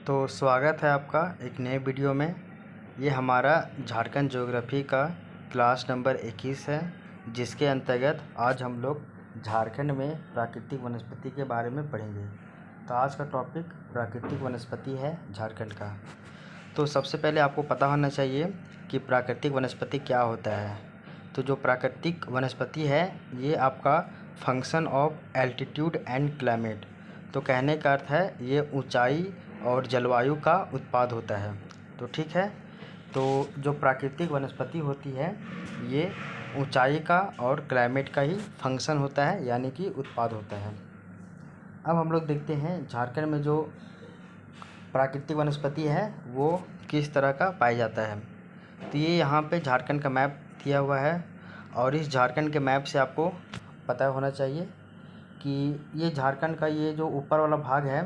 तो स्वागत है आपका एक नए वीडियो में। ये हमारा झारखंड ज्योग्राफी का क्लास नंबर 21 है, जिसके अंतर्गत आज हम लोग झारखंड में प्राकृतिक वनस्पति के बारे में पढ़ेंगे। तो आज का टॉपिक प्राकृतिक वनस्पति है झारखंड का। तो सबसे पहले आपको पता होना चाहिए कि प्राकृतिक वनस्पति क्या होता है। तो जो प्राकृतिक वनस्पति है ये आपका function of altitude and climate, तो कहने का अर्थ है ये ऊंचाई और जलवायु का उत्पाद होता है। तो ठीक है, तो जो प्राकृतिक वनस्पति होती है ये ऊंचाई का और क्लाइमेट का ही फंक्शन होता है, यानी कि उत्पाद होता है। अब हम लोग देखते हैं झारखंड में जो प्राकृतिक वनस्पति है वो किस तरह का पाया जाता है। तो ये यहाँ पे झारखंड का मैप दिया हुआ है, और इस झारखंड के मैप से आपको पता होना चाहिए कि ये झारखंड का ये जो ऊपर वाला भाग है,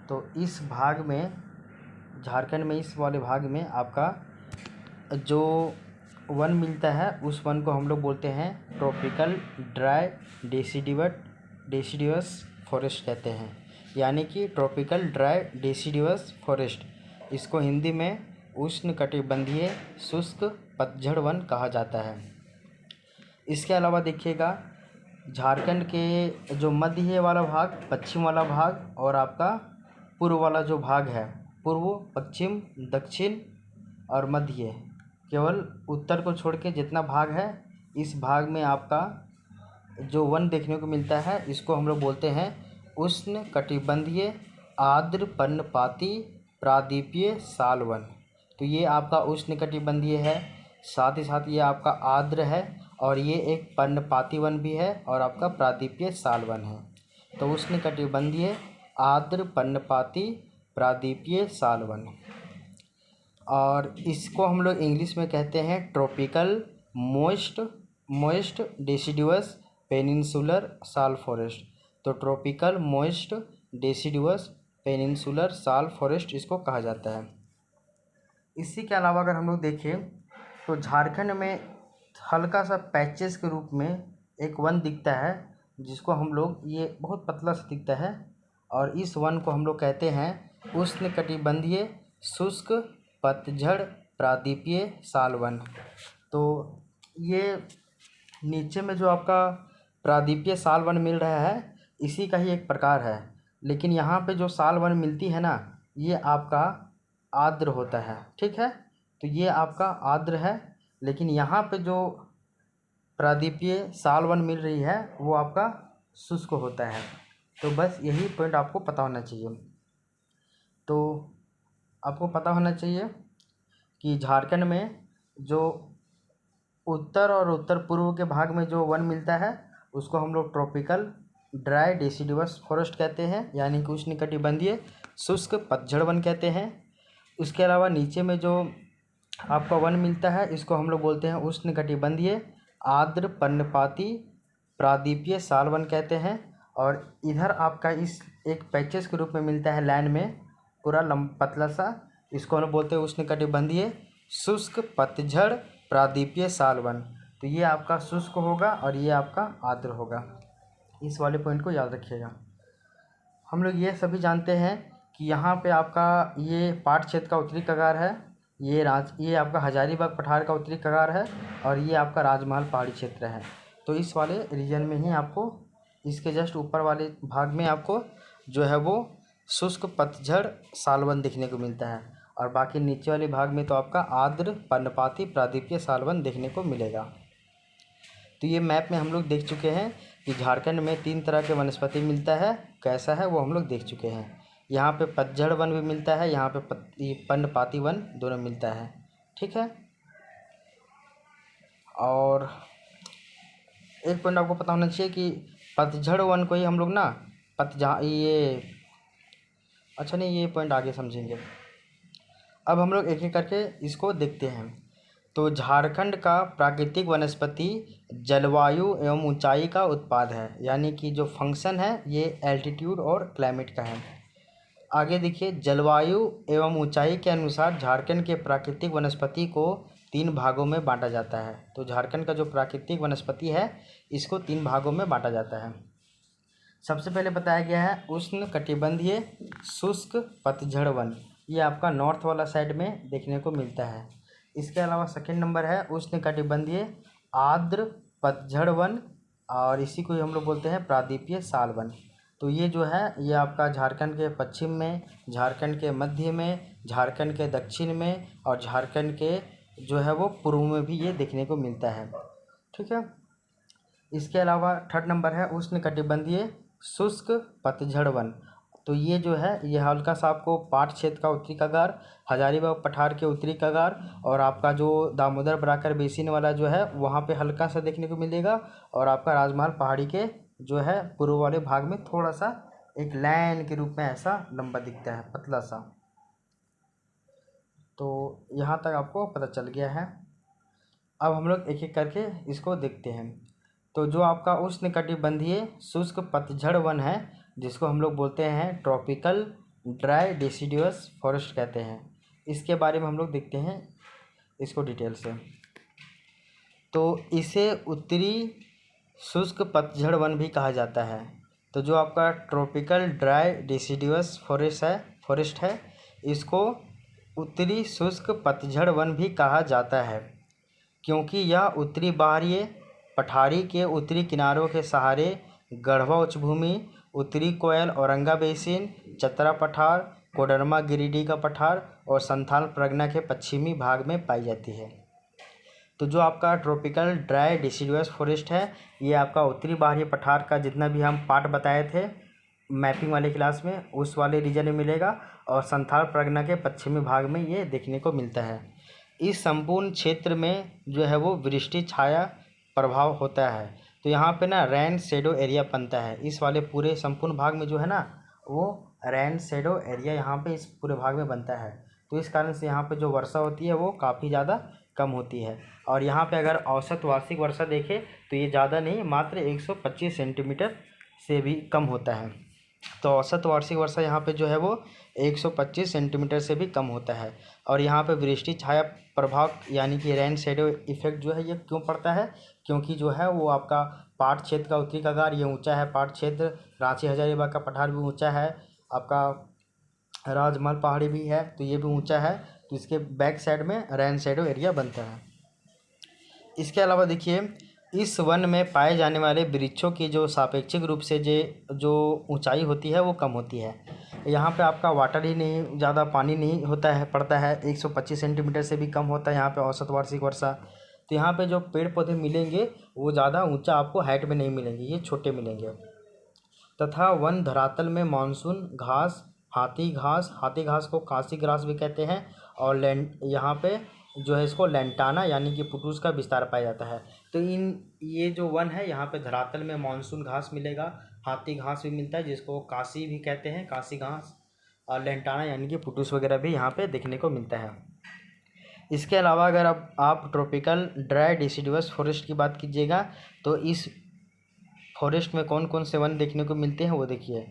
तो इस भाग में झारखंड में इस वाले भाग में आपका जो वन मिलता है उस वन को हम लोग बोलते हैं ट्रॉपिकल ड्राई डेसिडियस फॉरेस्ट कहते हैं, यानी कि ट्रॉपिकल ड्राई डेसिडियस फॉरेस्ट। इसको हिंदी में उष्णकटिबंधीय शुष्क पतझड़ वन कहा जाता है। इसके अलावा देखिएगा झारखंड के जो मध्य वाला भाग, पश्चिम वाला भाग और आपका पूर्व वाला जो भाग है, पूर्व, पश्चिम, दक्षिण और मध्य, केवल उत्तर को छोड़ के जितना भाग है इस भाग में आपका जो वन देखने को मिलता है इसको हम लोग बोलते हैं उष्णकटिबंधीय आर्द्र पर्णपाती प्रायद्वीपीय साल वन। तो ये आपका उष्णकटिबंधीय है, साथ ही साथ ये आपका आर्द्र है, और ये एक पर्णपाती वन भी है और आपका प्रायद्वीपीय साल वन है। तो उष्णकटिबंधीय आर्द्र पर्णपाती प्रायद्वीपीय साल वन, और इसको हम लोग इंग्लिश में कहते हैं ट्रॉपिकल मॉइस्ट डेसिडुअस पेनिनसुलर साल फॉरेस्ट। तो ट्रॉपिकल मॉइस्ट डेसिडुअस पेनिनसुलर साल फॉरेस्ट इसको कहा जाता है। इसी के अलावा अगर हम लोग देखें तो झारखंड में हल्का सा पैचेस के रूप में एक वन दिखता है, जिसको हम लोग, ये बहुत पतला सा दिखता है, और इस वन को हम लोग कहते हैं उष्णकटिबंधीय शुष्क पतझड़ प्रायद्वीपीय साल वन। तो ये नीचे में जो आपका प्रायद्वीपीय साल वन मिल रहा है इसी का ही एक प्रकार है, लेकिन यहाँ पे जो साल वन मिलती है ना ये आपका आर्द्र होता है। ठीक है, तो ये आपका आर्द्र है, लेकिन यहाँ पे जो प्रायद्वीपीय साल वन मिल रही है वो आपका शुष्क होता है। तो बस यही पॉइंट आपको पता होना चाहिए। तो आपको पता होना चाहिए कि झारखंड में जो उत्तर और उत्तर पूर्व के भाग में जो वन मिलता है उसको हम लोग ट्रॉपिकल ड्राई डेसिडुअस फॉरेस्ट कहते हैं, यानी कि उष्णकटिबंधीय शुष्क पतझड़ वन कहते हैं। उसके अलावा नीचे में जो आपका वन मिलता है इसको हम लोग बोलते हैं उष्णकटिबंधीय आर्द्र पर्णपाती प्रायद्वीपीय साल वन कहते हैं। और इधर आपका इस एक पैचेस के रूप में मिलता है लैंड में पूरा पतला सा, इसको हम बोलते हैं उष्णकटिबंधीय शुष्क पतझड़ प्रायद्वीपीय साल वन। तो ये आपका शुष्क होगा और ये आपका आर्द्र होगा। इस वाले पॉइंट को याद रखिएगा। हम लोग ये सभी जानते हैं कि यहाँ पे आपका ये पाट क्षेत्र का उत्तरी कगार है, ये आपका हजारीबाग पठार का उत्तरी कगार है, और ये आपका राजमहल पहाड़ी क्षेत्र है। तो इस वाले रीजन में ही आपको, इसके जस्ट ऊपर वाले भाग में आपको जो है वो शुष्क पतझड़ साल वन देखने को मिलता है, और बाकी नीचे वाले भाग में तो आपका आर्द्र पर्णपाती प्रायद्वीपीय साल वन देखने को मिलेगा। तो ये मैप में हम लोग देख चुके हैं कि झारखंड में 3 तरह के वनस्पति मिलता है, कैसा है वो हम लोग देख चुके हैं। यहाँ पे पतझड़ वन भी मिलता है, यहाँ पे पर्णपाती वन दोनों मिलता है। ठीक है, और एक पॉइंट आपको पता होना चाहिए कि पतझड़ वन को ही हम लोग ना अच्छा नहीं, ये पॉइंट आगे समझेंगे। अब हम लोग एक एक करके इसको देखते हैं। तो झारखंड का प्राकृतिक वनस्पति जलवायु एवं ऊंचाई का उत्पाद है, यानी कि जो फंक्शन है ये एल्टीट्यूड और क्लाइमेट का है। आगे देखिए, जलवायु एवं ऊंचाई के अनुसार झारखंड के प्राकृतिक वनस्पति को 3 भागों में बांटा जाता है। तो झारखंड का जो प्राकृतिक वनस्पति है इसको 3 भागों में बांटा जाता है। सबसे पहले बताया गया है उष्णकटिबंधीय शुष्क पतझड़ वन, ये आपका नॉर्थ वाला साइड में देखने को मिलता है। इसके अलावा सेकंड नंबर है उष्णकटिबंधीय आर्द्र पतझड़ वन, और इसी को हम लोग बोलते हैं प्रायद्वीपीय साल वन। तो ये जो है ये आपका झारखंड के पश्चिम में, झारखंड के मध्य में, झारखंड के दक्षिण में और झारखंड के जो है वो पूर्व में भी ये देखने को मिलता है। ठीक है। इसके अलावा थर्ड नंबर है उष्णकटिबंधीय शुष्क पतझड़ वन। तो ये जो है ये हल्का सा आपको पाट क्षेत्र का उत्तरी कगार, हजारीबाग पठार के उत्तरी कगार और आपका जो दामोदर बराकर बेसिन वाला जो है वहाँ पे हल्का सा देखने को मिलेगा, और आपका राजमहल पहाड़ी के जो है पूर्व वाले भाग में थोड़ा सा एक लाइन के रूप में ऐसा लंबा दिखता है, पतला सा। तो यहाँ तक आपको पता चल गया है। अब हम लोग एक एक करके इसको देखते हैं। तो जो आपका उष्णकटिबंधीय शुष्क पतझड़ वन है, जिसको हम लोग बोलते हैं ट्रॉपिकल ड्राई डिसिडुअस फॉरेस्ट कहते हैं, इसके बारे में हम लोग देखते हैं इसको डिटेल से। तो इसे उत्तरी शुष्क पतझड़ वन भी कहा जाता है। तो जो आपका ट्रॉपिकल ड्राई डिसिडुअस फॉरेस्ट है, इसको उत्तरी शुष्क पतझड़ वन भी कहा जाता है, क्योंकि यह उत्तरी बाहरी पठारी के उत्तरी किनारों के सहारे गढ़वा उच्चभूमि, उत्तरी कोयल औरंगा बेसिन, चतरा पठार, कोडरमा गिरिडीह का पठार और संथाल परगना के पश्चिमी भाग में पाई जाती है। तो जो आपका ट्रॉपिकल ड्राई डिसिडुअस फॉरेस्ट है, ये आपका उत्तरी बाहरी पठार का जितना भी हम पार्ट बताए थे मैपिंग वाले क्लास में, उस वाले रीजन में मिलेगा, और संथाल परगना के पश्चिमी भाग में ये देखने को मिलता है। इस संपूर्ण क्षेत्र में जो है वो वृष्टि छाया प्रभाव होता है। तो यहाँ पे ना रेन शेडो एरिया बनता है। इस वाले पूरे संपूर्ण भाग में जो है ना वो रेन शेडो एरिया यहाँ पे इस पूरे भाग में बनता है। तो इस कारण से यहाँ पे जो वर्षा होती है वो काफ़ी ज़्यादा कम होती है। और यहाँ पे अगर औसत वार्षिक वर्षा देखें तो ये ज़्यादा नहीं, मात्र 125 सेंटीमीटर से भी कम होता है। तो औसत वार्षिक वर्षा यहाँ पे जो है वो 125 सेंटीमीटर से भी कम होता है। और यहाँ पे वृष्टि छाया प्रभाव यानी कि रेन शेडो इफेक्ट जो है ये क्यों पड़ता है, क्योंकि जो है वो आपका पाट क्षेत्र का उत्तरी कगार ये ऊंचा है, पाट क्षेत्र रांची हजारीबाग का पठार भी ऊंचा है, आपका राजमहल पहाड़ी भी है तो ये भी ऊंचा है, तो इसके बैक साइड में रेन शेडो एरिया बनता है। इसके अलावा देखिए इस वन में पाए जाने वाले वृक्षों की जो सापेक्षिक रूप से जो ऊंचाई होती है वो कम होती है। यहाँ पे आपका वाटर ही नहीं, ज़्यादा पानी नहीं होता है, पड़ता है 125 सेंटीमीटर से भी कम होता है यहाँ पे औसत वार्षिक वर्षा। तो यहाँ पे जो पेड़ पौधे मिलेंगे वो ज़्यादा ऊंचा आपको हाइट में नहीं मिलेंगे, ये छोटे मिलेंगे। तथा वन धरातल में मानसून घास, हाथी घास को कांसी ग्रास भी कहते हैं, और यहाँ पे जो है इसको लेंटाना यानी कि पुटूस का विस्तार पाया जाता है। तो ये जो वन है यहाँ पे धरातल में मानसून घास मिलेगा, हाथी घास भी मिलता है जिसको कांसी भी कहते हैं, कांसी घास, और लेंटाना यानी कि पुटूस वगैरह भी यहाँ पे देखने को मिलता है। इसके अलावा अगर आप ट्रॉपिकल ड्राई डिसिडुअस फॉरेस्ट की बात कीजिएगा तो इस फॉरेस्ट में कौन कौन से वन देखने को मिलते हैं वो देखिए।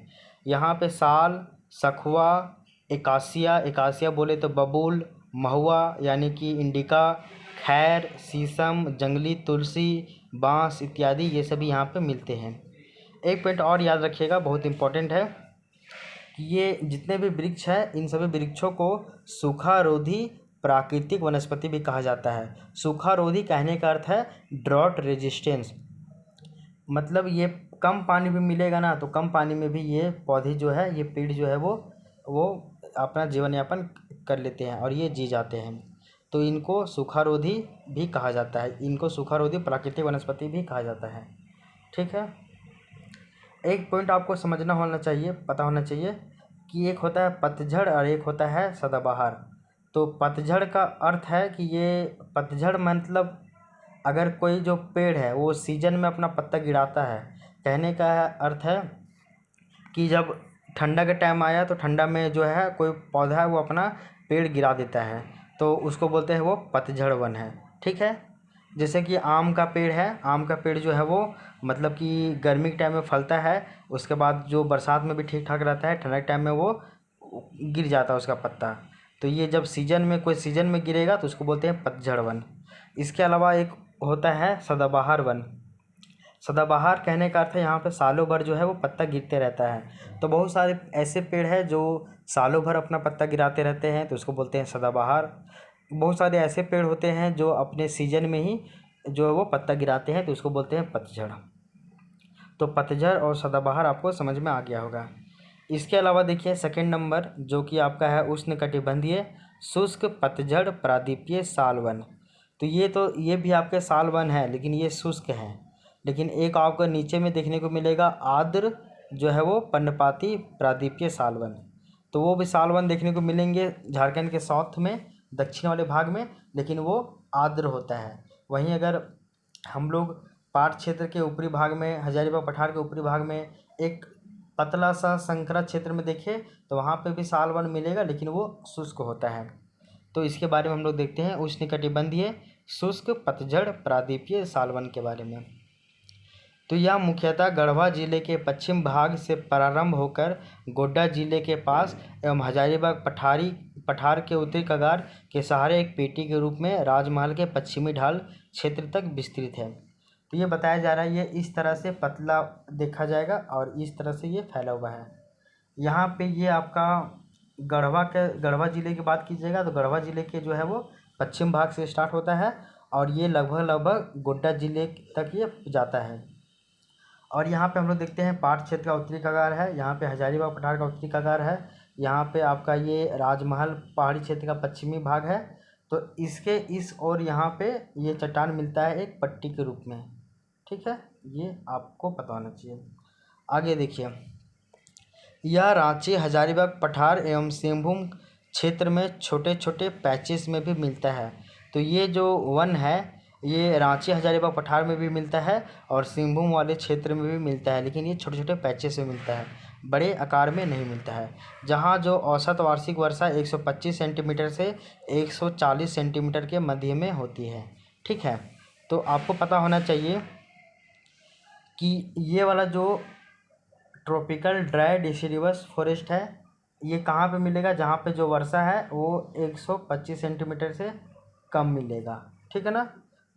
यहाँ पे साल, सखुआ, एकासिया बोले तो बबूल, महुआ यानी कि इंडिका, खैर, शीशम, जंगली तुलसी, बांस इत्यादि ये सभी यहाँ पे मिलते हैं। एक पॉइंट और याद रखिएगा, बहुत इम्पोर्टेंट है कि ये जितने भी वृक्ष हैं इन सभी वृक्षों को सूखारोधी प्राकृतिक वनस्पति भी कहा जाता है। सूखारोधी कहने का अर्थ है ड्रॉट रेजिस्टेंस, मतलब ये कम पानी भी मिलेगा ना तो कम पानी में भी ये पौधे जो है, ये पेड़ जो है वो अपना जीवन यापन कर लेते हैं और ये जी जाते हैं। तो इनको सूखारोधी भी कहा जाता है, इनको सूखारोधी प्राकृतिक वनस्पति भी कहा जाता है। ठीक है। एक पॉइंट आपको समझना होना चाहिए, पता होना चाहिए कि एक होता है पतझड़ और एक होता है सदाबहार। तो पतझड़ का अर्थ है कि ये पतझड़ मतलब अगर कोई जो पेड़ है वो सीजन में अपना पत्ता गिराता है, कहने का अर्थ है कि जब ठंडा का टाइम आया तो ठंडा में जो है कोई पौधा है वो अपना पेड़ गिरा देता है, तो उसको बोलते हैं वो पतझड़ वन है। ठीक है। जैसे कि आम का पेड़ है, आम का पेड़ जो है वो मतलब कि गर्मी के टाइम में फलता है, उसके बाद जो बरसात में भी ठीक ठाक रहता है, ठंडा के टाइम में वो गिर जाता है उसका पत्ता। तो ये जब सीजन में कोई सीजन में गिरेगा तो उसको बोलते हैं पतझड़ वन। इसके अलावा एक होता है सदाबहार वन। सदाबहार कहने का अर्थ है यहाँ पे सालों भर जो है वो पत्ता गिरते रहता है। तो बहुत सारे ऐसे पेड़ हैं जो सालों भर अपना पत्ता गिराते रहते हैं, तो उसको बोलते हैं सदाबहार। बहुत सारे ऐसे पेड़ होते हैं जो अपने सीजन में ही जो है वो पत्ता गिराते हैं, तो उसको बोलते हैं पतझड़। तो पतझड़ और सदाबहार आपको समझ में आ गया होगा। इसके अलावा देखिए सेकंड नंबर जो कि आपका है उष्णकटिबंधीय शुष्क पतझड़ प्रायद्वीपीय साल वन। तो ये भी आपके साल वन है, लेकिन ये शुष्क है। लेकिन एक आपको नीचे में देखने को मिलेगा आर्द्र जो है वो पर्णपाती प्रायद्वीपीय साल वन। तो वो भी साल वन देखने को मिलेंगे झारखंड के साउथ में, दक्षिण वाले भाग में, लेकिन वो आर्द्र होता है। वहीं अगर हम लोग पाट क्षेत्र के ऊपरी भाग में, हजारीबाग पठार के ऊपरी भाग में एक पतला सा संकरा क्षेत्र में देखें तो वहाँ पे भी साल वन मिलेगा, लेकिन वो शुष्क होता है। तो इसके बारे में हम लोग देखते हैं उष्णकटिबंधीय शुष्क पतझड़ प्रायद्वीपीय साल वन के बारे में। तो यह मुख्यतः गढ़वा जिले के पश्चिम भाग से प्रारंभ होकर गोड्डा जिले के पास एवं हजारीबाग पठार के उत्तरी कगार के सहारे एक पेटी के रूप में राजमहल के पश्चिमी ढाल क्षेत्र तक विस्तृत है। तो ये बताया जा रहा है ये इस तरह से पतला देखा जाएगा और इस तरह से ये फैला हुआ है। यहाँ पे ये आपका गढ़वा जिले की बात कीजिएगा तो गढ़वा जिले के जो है वो पश्चिम भाग से स्टार्ट होता है और ये लगभग गोड्डा जिले तक ये जाता है। और यहाँ पे हम लोग देखते हैं पाट क्षेत्र का उत्तरी कगार है, यहाँ पे हजारीबाग पठार का उत्तरी कगार है, यहाँ पे आपका ये राजमहल पहाड़ी क्षेत्र का पश्चिमी भाग है। तो इसके इस और यहाँ पे ये चट्टान मिलता है एक पट्टी के रूप में। ठीक है, ये आपको पता होना चाहिए। आगे देखिए, यह रांची हजारीबाग पठार एवं सिंहभूम क्षेत्र में छोटे छोटे पैचेस में भी मिलता है। तो ये जो वन है ये रांची हजारीबाग पठार में भी मिलता है और सिंहभूम वाले क्षेत्र में भी मिलता है, लेकिन ये छोटे छोटे पैचेस में मिलता है, बड़े आकार में नहीं मिलता है। जहाँ जो औसत वार्षिक वर्षा 125 सेंटीमीटर से 140 सेंटीमीटर के मध्य में होती है। ठीक है, तो आपको पता होना चाहिए कि ये वाला जो ट्रॉपिकल ड्राई डिसिडिवस फॉरेस्ट है ये कहाँ पे मिलेगा, जहाँ पे जो वर्षा है वो 125 सेंटीमीटर से कम मिलेगा। ठीक है ना,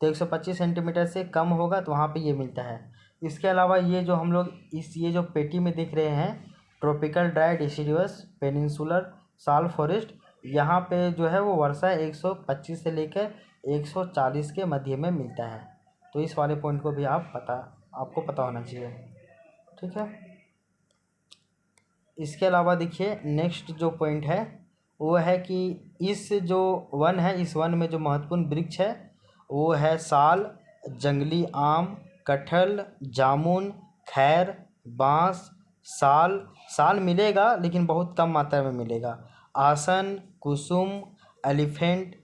तो 125 सेंटीमीटर से कम होगा तो वहाँ पे ये मिलता है। इसके अलावा ये जो हम लोग ये जो पेटी में देख रहे हैं ट्रॉपिकल ड्राई डिसिडिवस पेनिनसुलर साल फॉरेस्ट, यहाँ पे जो है वो वर्षा 125 से लेकर 140 के मध्य में मिलता है। तो इस वाले पॉइंट को भी आपको पता होना चाहिए। ठीक है, इसके अलावा देखिए नेक्स्ट जो पॉइंट है वो है कि इस जो वन है इस वन में जो महत्वपूर्ण वृक्ष है वो है साल, जंगली आम, कटहल, जामुन, खैर, बांस। साल मिलेगा लेकिन बहुत कम मात्रा में मिलेगा। आसन, कुसुम, एलिफेंट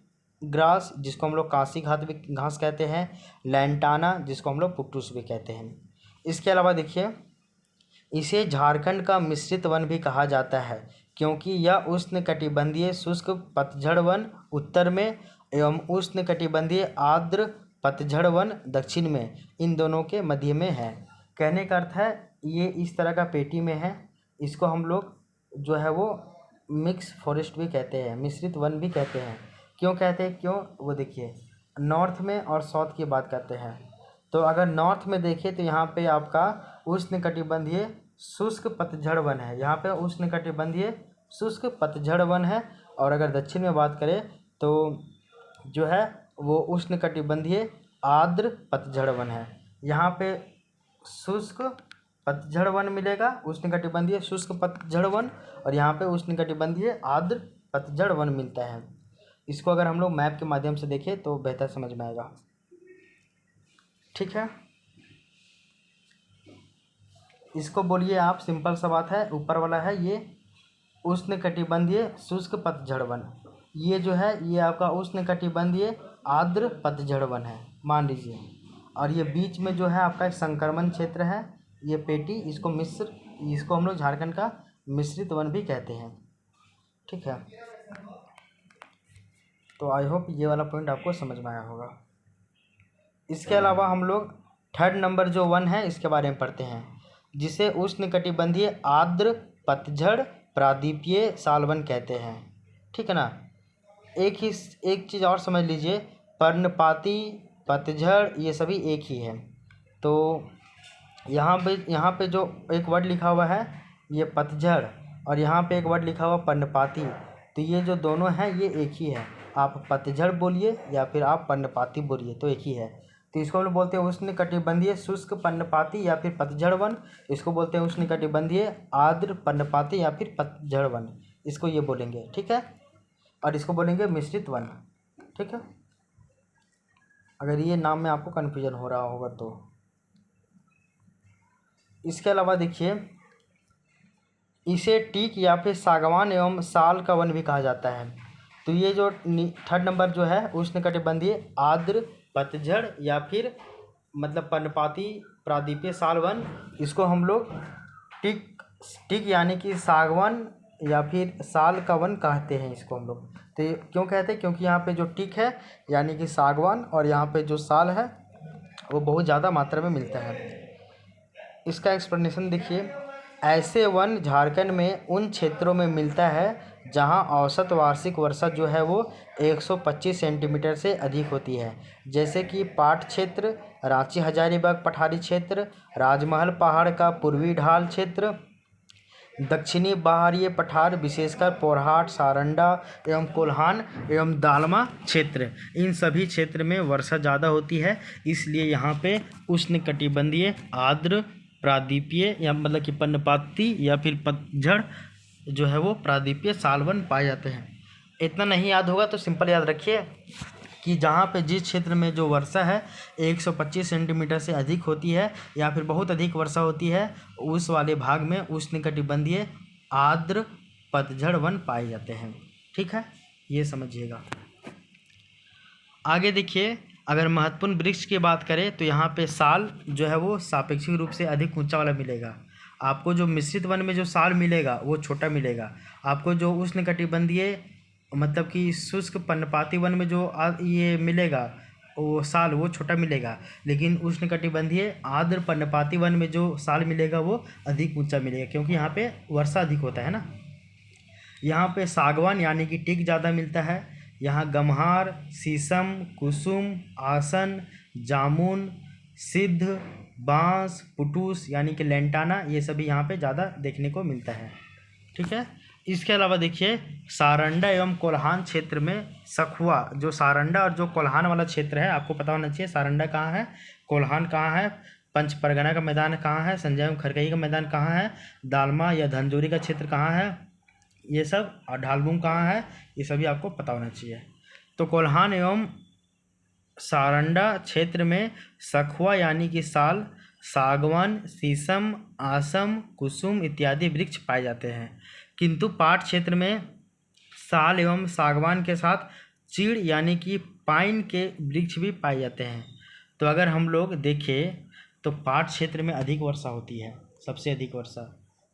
ग्रास जिसको हम लोग कांसी घास कहते हैं, लैंटाना जिसको हम लोग पुट्टूस भी कहते हैं। इसके अलावा देखिए इसे झारखंड का मिश्रित वन भी कहा जाता है क्योंकि यह उष्णकटिबंधीय शुष्क पतझड़ वन उत्तर में एवं उष्णकटिबंधीय आर्द्र पतझड़ वन दक्षिण में, इन दोनों के मध्य में है। कहने का अर्थ है ये इस तरह का पेटी में है, इसको हम लोग जो है वो मिक्स फॉरेस्ट भी कहते हैं, मिश्रित वन भी कहते हैं। क्यों कहते हैं, क्यों, वो देखिए नॉर्थ में और साउथ की बात करते हैं। तो अगर नॉर्थ में देखें तो यहाँ पे आपका उष्णकटिबंधीय शुष्क पतझड़ वन है, यहाँ पे उष्णकटिबंधीय शुष्क पतझड़ वन है। और अगर दक्षिण में बात करें तो जो है वो उष्णकटिबंधीय आर्द्र पतझड़ वन है। यहाँ पे शुष्क पतझड़ वन मिलेगा, उष्णकटिबंधीय शुष्क पतझड़ वन, और यहाँ पे उष्णकटिबंधीय आर्द्र पतझड़ वन मिलता है। इसको अगर हम लोग मैप के माध्यम से देखें तो बेहतर समझ में आएगा। ठीक है, इसको बोलिए आप, सिंपल सा बात है। ऊपर वाला है ये उष्णकटिबंधीय शुष्क पतझड़ वन, ये जो है ये आपका उष्णकटिबंधीय आर्द्र पतझड़ वन है मान लीजिए। और ये बीच में जो है आपका एक संक्रमण क्षेत्र है, ये पेटी, इसको हम लोग झारखंड का मिश्रित वन भी कहते हैं। ठीक है, तो आई होप ये वाला पॉइंट आपको समझ में आया होगा। इसके अलावा हम लोग थर्ड नंबर जो वन है इसके बारे में पढ़ते हैं, जिसे उष्णकटिबंधीय आर्द्र पतझड़ प्रायद्वीपीय साल वन कहते हैं। ठीक है ना, एक चीज़ और समझ लीजिए, पर्णपाती, पतझड़ ये सभी एक ही है। तो यहाँ पे जो एक वर्ड लिखा हुआ है ये पतझड़, और यहाँ पे एक वर्ड लिखा हुआ पर्णपाती, तो ये जो दोनों हैं ये एक ही है। आप पतझड़ बोलिए या फिर आप पर्णपाती बोलिए तो एक ही है। तो इसको हम लोग बोलते हैं उष्णकटिबंधीय शुष्क पर्णपाती या फिर पतझड़ वन। इसको बोलते हैं उष्णकटिबंधीय आर्द्र पर्णपाती या फिर पतझड़ वन, इसको ये बोलेंगे, ठीक है। और इसको बोलेंगे मिश्रित वन, ठीक है। अगर ये नाम में आपको कन्फ्यूजन हो रहा होगा तो। इसके अलावा देखिए, इसे टीक या फिर सागवान एवं साल का वन भी कहा जाता है। तो ये जो थर्ड नंबर जो है उष्णकटिबंधीय आर्द्र पतझड़ या फिर मतलब पर्णपाती प्रादीपीय साल वन, इसको हम लोग टीक यानी कि सागवान या फिर साल का वन कहते हैं इसको हम लोग। तो ये क्यों कहते हैं, क्योंकि यहाँ पे जो टीक है यानी कि सागवान और यहाँ पे जो साल है वो बहुत ज़्यादा मात्रा में मिलता है। इसका एक्सप्लेनेशन देखिए, ऐसे वन झारखंड में उन क्षेत्रों में मिलता है जहां औसत वार्षिक वर्षा जो है वो 125 सेंटीमीटर से अधिक होती है, जैसे कि पाट क्षेत्र, रांची हजारीबाग पठारी क्षेत्र, राजमहल पहाड़ का पूर्वी ढाल क्षेत्र, दक्षिणी बाहरीय पठार विशेषकर पोरहाट, सारंडा एवं कोल्हान एवं दालमा क्षेत्र, इन सभी क्षेत्र में वर्षा ज़्यादा होती है। इसलिए यहाँ पे उष्णकटिबंधीय आर्द्र प्रादीपीय या मतलब कि पर्णपाती या फिर पतझड़ जो है वो प्रादीपीय साल वन पाए जाते हैं। इतना नहीं याद होगा तो सिंपल याद रखिए कि जहाँ पे जिस क्षेत्र में जो वर्षा है 125 सेंटीमीटर से अधिक होती है या फिर बहुत अधिक वर्षा होती है, उस वाले भाग में उष्णकटिबंधीय आर्द्र पतझड़ वन पाए जाते हैं, ठीक है, ये समझिएगा। आगे देखिए, अगर महत्वपूर्ण वृक्ष की बात करें तो यहाँ पे साल जो है वो सापेक्षिक रूप से अधिक ऊंचा वाला मिलेगा। आपको जो मिश्रित वन में जो साल मिलेगा वो छोटा मिलेगा। आपको जो उष्णकटिबंधीय मतलब कि शुष्क पर्णपाती वन में जो ये मिलेगा वो साल वो छोटा मिलेगा, लेकिन उष्णकटिबंधीय आर्द्र पर्णपाती वन में जो साल मिलेगा वो अधिक ऊंचा मिलेगा, क्योंकि यहाँ पे वर्षा अधिक होता है ना। यहाँ पे सागवान यानी कि टीक ज़्यादा मिलता है। यहाँ गम्हार, शीशम, कुसुम, आसन, जामुन, सिद्ध, बांस, पुटूस यानी कि लेंटाना, ये सभी यहाँ पे ज़्यादा देखने को मिलता है, ठीक है। इसके अलावा देखिए, सारंडा एवं कोल्हान क्षेत्र में सखुआ, जो सारंडा और जो कोल्हान वाला क्षेत्र है आपको पता होना चाहिए सारंडा कहाँ है, कोल्हान कहाँ है, पंच परगना का मैदान कहाँ है, संजय एवं खरकई का मैदान कहाँ है, दालमा या धनजोरी का क्षेत्र कहाँ है, ये सब, और ढालबुंग कहाँ है, ये सभी आपको पता होना चाहिए। तो कोल्हान एवं सारंडा क्षेत्र में सखुआ यानी कि साल, सागवान, शीशम, आसम, कुसुम इत्यादि वृक्ष पाए जाते हैं, किंतु पाट क्षेत्र में साल एवं सागवान के साथ चीड़ यानी कि पाइन के वृक्ष भी पाए जाते हैं। तो अगर हम लोग देखें तो पाट क्षेत्र में अधिक वर्षा होती है, सबसे अधिक वर्षा,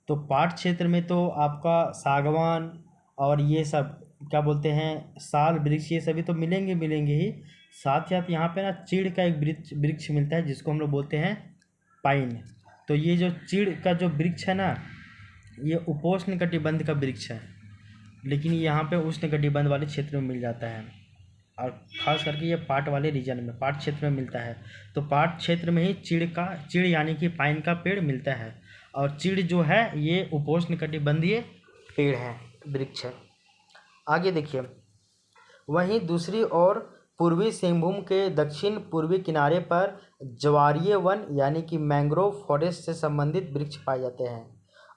तो पाट क्षेत्र में तो आपका सागवान और ये सब क्या बोलते हैं साल वृक्ष ये सभी तो मिलेंगे ही, साथ ही साथ यहाँ पे ना चीड़ का एक वृक्ष मिलता है जिसको हम लोग बोलते हैं पाइन। तो ये जो चीड़ का जो वृक्ष है ना ये उपोष्णकटिबंध का वृक्ष है, लेकिन यहाँ पे उष्णकटिबंध वाले क्षेत्र में मिल जाता है, और ख़ास करके ये पाट वाले रीजन में पाट क्षेत्र में मिलता है। तो पाट क्षेत्र में ही चीड़ यानी कि पाइन का पेड़ मिलता है, और चीड़ जो है ये उपोष्णकटिबंधीय पेड़ है, वृक्ष है। आगे देखिए, वहीं दूसरी ओर पूर्वी सिंहभूम के दक्षिण पूर्वी किनारे पर ज्वारीय वन यानी कि मैंग्रोव फॉरेस्ट से संबंधित वृक्ष पाए जाते हैं।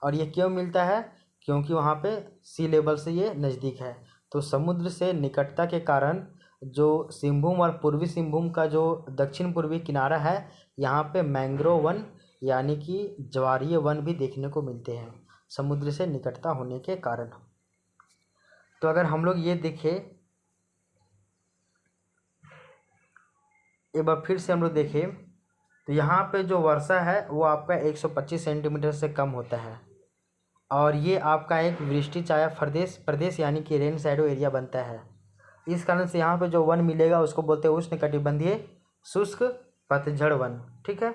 और ये क्यों मिलता है, क्योंकि वहाँ पे सी लेवल से ये नज़दीक है, तो समुद्र से निकटता के कारण जो सिंहभूम और पूर्वी सिंहभूम का जो दक्षिण पूर्वी किनारा है यहाँ पे मैंग्रोव वन यानी कि ज्वारीय वन भी देखने को मिलते हैं समुद्र से निकटता होने के कारण। तो अगर हम लोग ये देखें, एक बार फिर से हम लोग देखें तो यहाँ पे जो वर्षा है वो आपका 125 सेंटीमीटर से कम होता है, और ये आपका एक वृष्टि छाया प्रदेश यानी कि रेन शैडो एरिया बनता है। इस कारण से यहाँ पे जो वन मिलेगा उसको बोलते हैं उष्णकटिबंधीय शुष्क पतझड़ वन, ठीक है।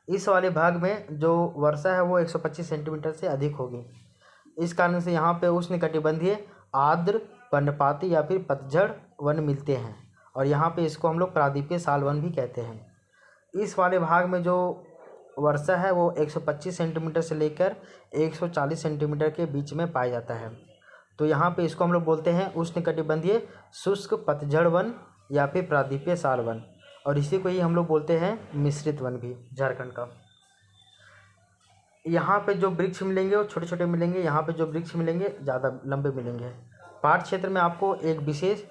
इस वाले भाग में जो वर्षा है वो 125 सेंटीमीटर से अधिक होगी, इस कारण से यहाँ पे उष्णकटिबंधीय आर्द्र पर्णपाती या फिर पतझड़ वन मिलते हैं, और यहाँ पे इसको हम लोग प्रादीपीय साल वन भी कहते हैं। इस वाले भाग में जो वर्षा है वो 125 सेंटीमीटर से लेकर 140 सेंटीमीटर के बीच में पाया जाता है। तो यहाँ पे इसको हम लोग बोलते हैं उष्णकटिबंधीय शुष्क पतझड़ वन या फिर प्रायद्वीपीय साल वन, और इसी को ही हम लोग बोलते हैं मिश्रित वन भी झारखंड का। यहाँ पे जो वृक्ष मिलेंगे वो छोटे छोटे मिलेंगे, यहाँ पे जो वृक्ष मिलेंगे ज़्यादा लंबे मिलेंगे। पहाड़ क्षेत्र में आपको एक विशेष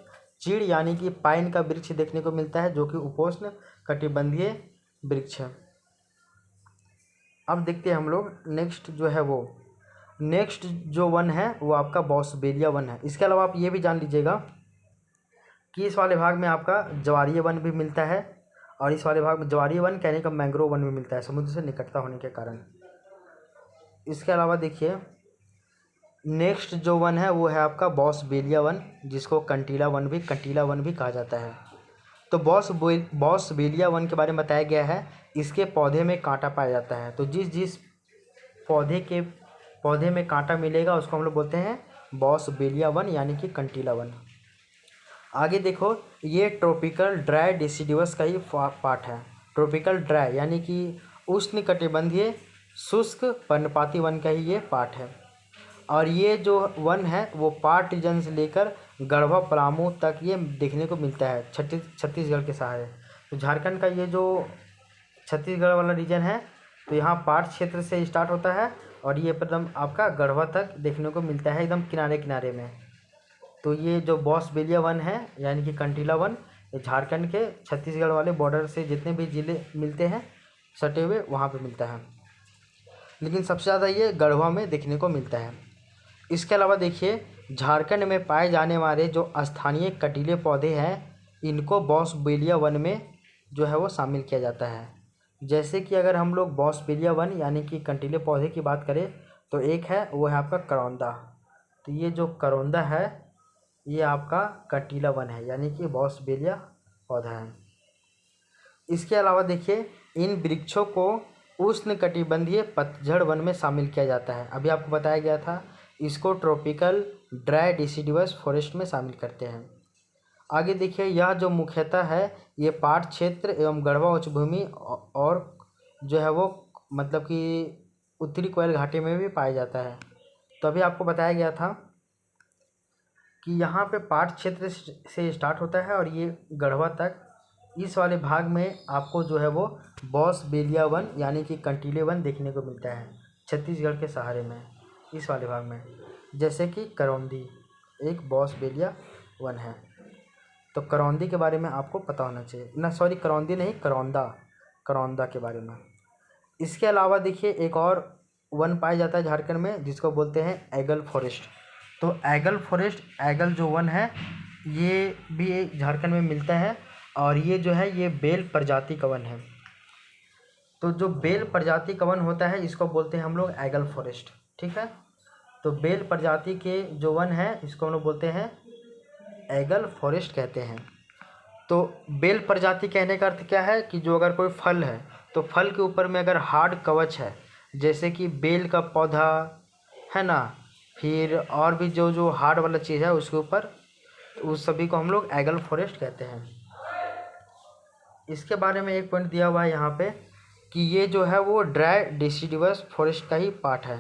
चीड़ यानी कि पाइन का वृक्ष देखने को मिलता है, जो कि उपोष्ण कटिबंधीय वृक्ष है। अब देखते हैं हम लोग नेक्स्ट जो वन है वो आपका बॉसबेलिया वन है। इसके अलावा आप ये भी जान लीजिएगा कि इस वाले भाग में आपका ज्वारीय वन भी मिलता है, और इस वाले भाग में ज्वारीय वन कहने का मैंग्रोव वन भी मिलता है समुद्र से निकटता होने के कारण। इसके अलावा देखिए नेक्स्ट जो वन है वो है आपका बॉसबेलिया वन, जिसको कंटीला वन भी कहा जाता है। तो बॉसबेलिया वन के बारे में बताया गया है, इसके पौधे में कांटा पाया जाता है। तो जिस पौधे में कांटा मिलेगा उसको हम लोग बोलते हैं बॉसबेलिया वन यानी कि कंटीला वन। आगे देखो, ये ट्रॉपिकल ड्राई डिसिडिवस का ही पार्ट है। ट्रॉपिकल ड्राई यानी कि उष्णकटिबंधीय शुष्क पर्णपाती वन का ही ये पार्ट है। और ये जो वन है वो पार्ट रीजन से लेकर गढ़वा पलामू तक ये देखने को मिलता है छत्तीसगढ़ के सहारे। तो झारखंड का ये जो छत्तीसगढ़ वाला रीजन है, तो यहाँ पार्ट क्षेत्र से स्टार्ट होता है और ये एकदम आपका गढ़वा तक देखने को मिलता है, एकदम किनारे किनारे में। तो ये जो बॉसबेलिया वन है यानी कि कंटीला वन, ये झारखंड के छत्तीसगढ़ वाले बॉर्डर से जितने भी ज़िले मिलते हैं सटे हुए वहाँ पे मिलता है, लेकिन सबसे ज़्यादा ये गढ़वा में देखने को मिलता है। इसके अलावा देखिए झारखंड में पाए जाने वाले जो स्थानीय कटीले पौधे हैं, इनको बॉसबेलिया वन में जो है वो शामिल किया जाता है। जैसे कि अगर हम लोग बॉसबेलिया वन यानी कि कंटीले पौधे की बात करें तो एक है वो है आपका करौंदा। तो ये जो करौंदा है ये आपका कंटीला वन है यानी कि बॉसबेलिया पौधा है। इसके अलावा देखिए इन वृक्षों को उष्णकटिबंधीय पतझड़ वन में शामिल किया जाता है। अभी आपको बताया गया था इसको ट्रॉपिकल ड्राई डिसिडिवस फॉरेस्ट में शामिल करते हैं। आगे देखिए यह जो मुख्यतः है ये पाट क्षेत्र एवं गढ़वा उच्च भूमि और जो है वो मतलब कि उत्तरी कोयल घाटी में भी पाया जाता है। तो अभी आपको बताया गया था कि यहाँ पे पाट क्षेत्र से स्टार्ट होता है और ये गढ़वा तक, इस वाले भाग में आपको जो है वो बॉसबेलिया वन यानी कि कंटीले वन देखने को मिलता है छत्तीसगढ़ के सहारे में, इस वाले भाग में। जैसे कि करौंदी एक बॉसबेलिया वन है, तो करौंदी के बारे में आपको पता होना चाहिए ना, सॉरी करौंदी नहीं, करौंदा के बारे में। इसके अलावा देखिए एक और वन पाया जाता है झारखंड में जिसको बोलते हैं एगल फॉरेस्ट। तो एगल जो वन है ये भी झारखंड में मिलता है और ये जो है ये बेल प्रजाति का वन है। तो जो बेल प्रजाति का वन होता है इसको बोलते हैं हम लोग एगल फॉरेस्ट, ठीक है। तो बेल प्रजाति के जो वन है इसको हम लोग बोलते हैं एगल फॉरेस्ट कहते हैं। तो बेल प्रजाति कहने का अर्थ क्या है कि जो अगर कोई फल है तो फल के ऊपर में अगर हार्ड कवच है, जैसे कि बेल का पौधा है ना, फिर और भी जो जो हार्ड वाला चीज़ है उसके ऊपर, तो उस सभी को हम लोग एगल फॉरेस्ट कहते हैं। इसके बारे में एक पॉइंट दिया हुआ है यहाँ पे कि ये जो है वो ड्राई डिसिडिवस फॉरेस्ट का ही पार्ट है।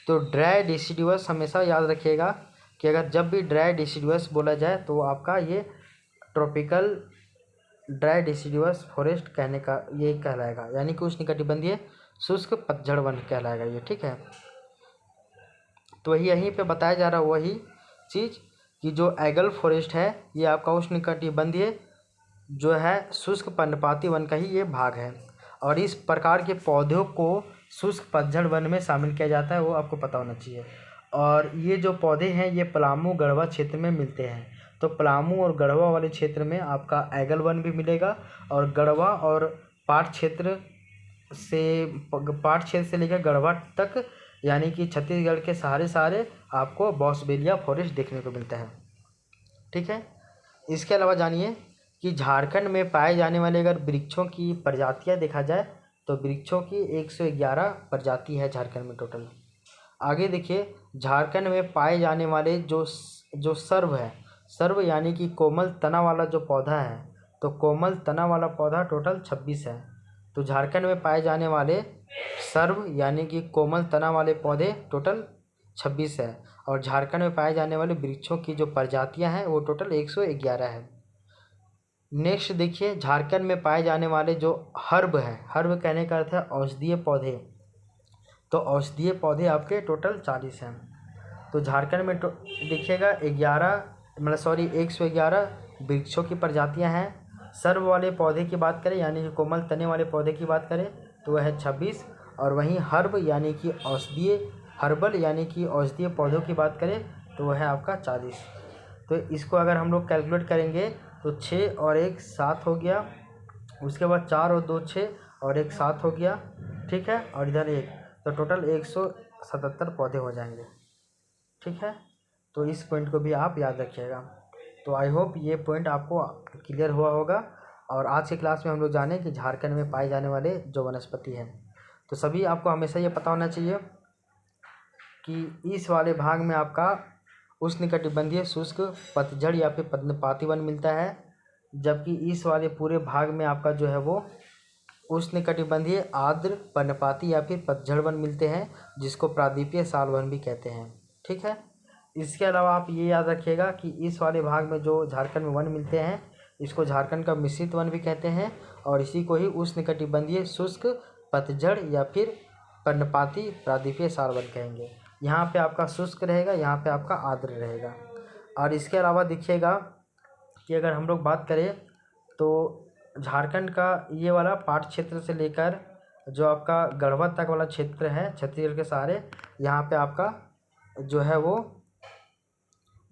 तो ड्राई डिसिडिवस हमेशा याद रखिएगा कि अगर जब भी ड्राई डिसिडिवस बोला जाए तो आपका ये ट्रॉपिकल ड्राई डिसिडिवस फॉरेस्ट कहने का ये कहलाएगा, यानी कि उष्णकटिबंधीय शुष्क पतझड़ वन कहलाएगा ये, ठीक है। तो यहीं पे बताया जा रहा वही चीज़ कि जो एगल फॉरेस्ट है ये आपका उष्णकटिबंधीय जो है शुष्क पर्णपाती वन का ही ये भाग है, और इस प्रकार के पौधों को शुष्क पतझड़ वन में शामिल किया जाता है, वो आपको पता होना चाहिए। और ये जो पौधे हैं ये पलामू गढ़वा क्षेत्र में मिलते हैं। तो पलामू और गढ़वा वाले क्षेत्र में आपका एगल वन भी मिलेगा, और गढ़वा और पाट क्षेत्र से लेकर गढ़वा तक यानी कि छत्तीसगढ़ के सहारे आपको बॉसबेलिया फॉरेस्ट देखने को मिलता है, ठीक है। इसके अलावा जानिए कि झारखंड में पाए जाने वाले अगर वृक्षों की प्रजातियां देखा जाए तो वृक्षों की 111 प्रजाति है झारखंड में टोटल। आगे देखिए झारखंड में पाए जाने वाले जो सर्व यानी कि कोमल तना वाला जो पौधा है, तो कोमल तना वाला पौधा टोटल 26 है। तो झारखंड में पाए जाने वाले सर्व यानी कि कोमल तना वाले पौधे टोटल 26 है, और झारखंड में पाए जाने वाले वृक्षों की जो प्रजातियां हैं वो टोटल 111 है। नेक्स्ट देखिए, झारखंड में पाए जाने वाले जो हर्ब है, हर्ब कहने का अर्थ है औषधीय पौधे, तो औषधीय पौधे आपके टोटल 40 हैं। तो झारखंड में देखिएगा 111 वृक्षों की प्रजातियां हैं। सर्व वाले पौधे की बात करें यानी कि कोमल तने वाले पौधे की बात करें तो वह है 26, और वहीं हर्ब यानी कि हर्बल यानी कि औषधीय पौधों की बात करें तो वह है आपका 40। तो इसको अगर हम लोग कैलकुलेट करेंगे तो 6 और 1 7 हो गया, उसके बाद 4 और 2 6 और 1 7 हो गया, ठीक है, और इधर 1, तो टोटल 177 पौधे हो जाएंगे, ठीक है। तो इस पॉइंट को भी आप याद रखिएगा। तो आई होप ये पॉइंट आपको क्लियर हुआ होगा। और आज की क्लास में हम लोग जाने कि झारखंड में पाए जाने वाले जो वनस्पति हैं, तो सभी आपको हमेशा ये पता होना चाहिए कि इस वाले भाग में आपका उष्णकटिबंधीय शुष्क पतझड़ या फिर पर्णपाती वन मिलता है, जबकि इस वाले पूरे भाग में आपका जो है वो उष्णकटिबंधीय आर्द्र पर्णपाती या फिर पतझड़ वन मिलते हैं, जिसको प्रायद्वीपीय साल वन भी कहते हैं, ठीक है। इसके अलावा आप ये याद रखिएगा कि इस वाले भाग में जो झारखंड में वन मिलते हैं इसको झारखंड का मिश्रित वन भी कहते हैं, और इसी को ही उष्णकटिबंधीय शुष्क पतझड़ या फिर पर्णपाती प्रायद्वीपीय साल वन कहेंगे। यहाँ पे आपका शुष्क रहेगा, यहाँ पे आपका आर्द्र रहेगा। और इसके अलावा देखिएगा कि अगर हम लोग बात करें तो झारखंड का ये वाला पाट क्षेत्र से लेकर जो आपका गढ़वा तक वाला क्षेत्र है छत्तीसगढ़ के सहारे, यहाँ पे आपका जो है वो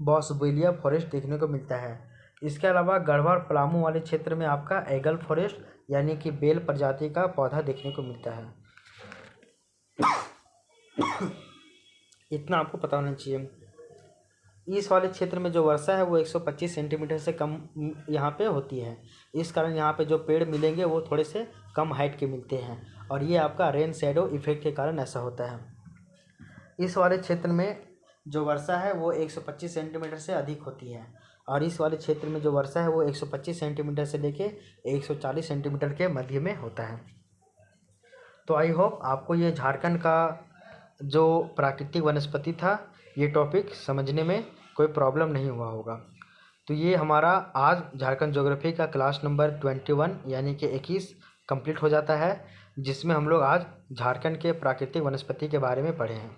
बॉसबेलिया फॉरेस्ट देखने को मिलता है। इसके अलावा गढ़वा और पलामू वाले क्षेत्र में आपका एगल फॉरेस्ट यानी कि बेल प्रजाति का पौधा देखने को मिलता है। इतना आपको पता होना चाहिए। इस वाले क्षेत्र में जो वर्षा है वो 125 सेंटीमीटर से कम यहाँ पे होती है, इस कारण यहाँ पे जो पेड़ मिलेंगे वो थोड़े से कम हाइट के मिलते हैं, और ये आपका रेन शैडो इफेक्ट के कारण ऐसा होता है। इस वाले क्षेत्र में जो वर्षा है वो 125 सेंटीमीटर से अधिक होती है, और इस वाले क्षेत्र में जो वर्षा है वो 125 सेंटीमीटर से लेके 140 सेंटीमीटर के मध्य में होता है। तो आई होप आपको ये झारखंड का जो प्राकृतिक वनस्पति था ये टॉपिक समझने में कोई प्रॉब्लम नहीं हुआ होगा। तो ये हमारा आज झारखंड ज्योग्राफी का क्लास नंबर 21 यानी कि 21 कंप्लीट हो जाता है, जिसमें हम लोग आज झारखंड के प्राकृतिक वनस्पति के बारे में पढ़े हैं।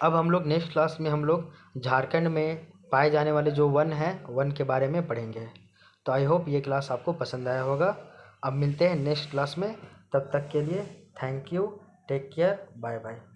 अब हम लोग नेक्स्ट क्लास में हम लोग झारखंड में पाए जाने वाले जो वन हैं वन के बारे में पढ़ेंगे। तो आई होप ये क्लास आपको पसंद आया होगा। अब मिलते हैं नेक्स्ट क्लास में, तब तक के लिए thank you, take care, bye bye.